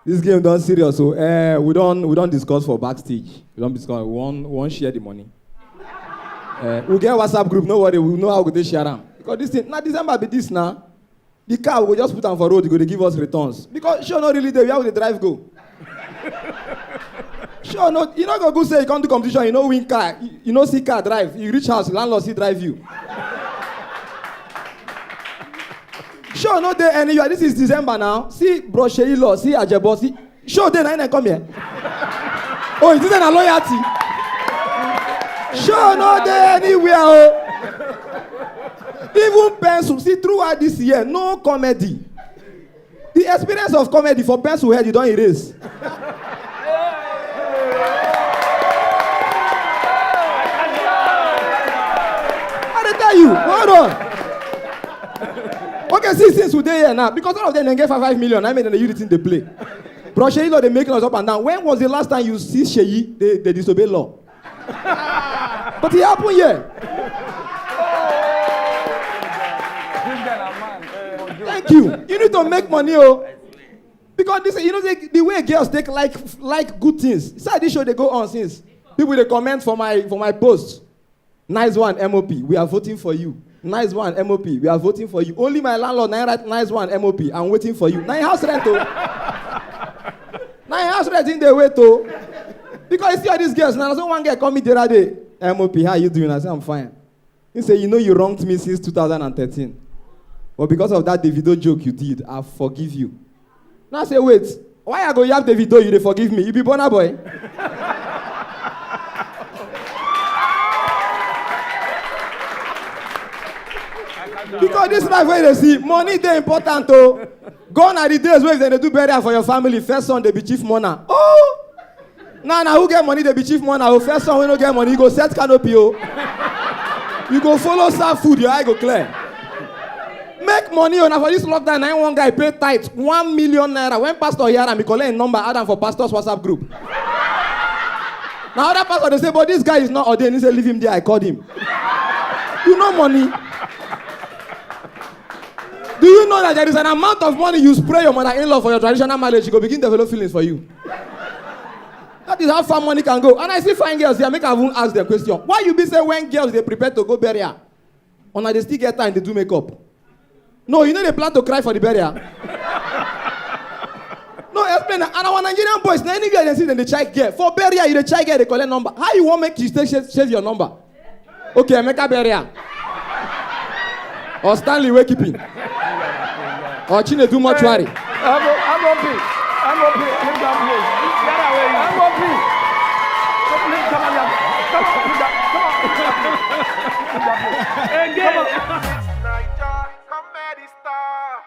This game done serious, so we don't discuss for backstage. We don't discuss. We won't share the money. We'll get a WhatsApp group. No worry, we'll know how to share them. Because this thing, now December be this now. The car we go just put on for road. They give us returns. Because sure not really there. Where will the drive go? Sure not. You not go say you come to competition. You know win car. You know see car drive. You reach house, landlord see drive you. Sure, no day anywhere. This is December now. See, bro, Sheilo, see, Ajebo, see. Sure, day now come here. Oh, it isn't a loyalty. Sure, no day anywhere. Oh. Even pencil, see, throughout this year, no comedy. The experience of comedy for pencil head, you don't erase. I tell you, hold on. Okay, see, since we're here now, because all of them get 5 million, I made them use it in the play. Bro, Sheyi, they making us up and down. When was the last time you see Sheyi, they disobey law? But it happened here. Thank you. You need to make money, oh. Because this, you know, the way girls take like good things. Inside this show, they go on since. People, they comment for my post. Nice one, M.O.P. We are voting for you. Nice one, M.O.P. We are voting for you. Only my landlord, nice one, M.O.P. I'm waiting for you. Now house rent, oh. Now house rent in the way, too. Because you see all these girls, now someone girl call me the other day. M.O.P., how you doing? I say, I'm fine. He say, you know you wronged me since 2013. But because of that Davido joke you did, I forgive you. Now I say, wait, why I go yap Davido, you they forgive me? You be Burna Boy? Because this life where they see, money they important, oh. Gone are the days where they do burial for your family. First son, they be chief mourner. Oh! Now, who get money, they be chief mourner. Oh, first son, when you get money, you go set canopy, oh. You go follow serve food, your eye go clear. Make money, oh. Now for this lockdown, one guy pay tithe, 1 million naira. When pastor hear him, he collect a number, add him for pastor's WhatsApp group. Now other pastor, they say, but this guy is not ordained. He say, leave him there, I called him. You know money. Do you know that there is an amount of money you spray your mother-in-law for your traditional marriage, she go begin to develop feelings for you? That is how far money can go. And I see fine girls here, make I even ask them question. Why you be say when girls they prepare to go burial, or they still get time to do makeup? No, you know they plan to cry for the burial. No, explain that. And our Nigerian boys, now anywhere they see them, they check girl. For burial, you they check girl, they collect number. How you want make you save your number? Okay, make a burial. Or Stanley way keeping. Or Chine do mortuary. M.O.P. Leave that place. Get away. M.O.P. Come on. Come on. Come on. Come on. Come on.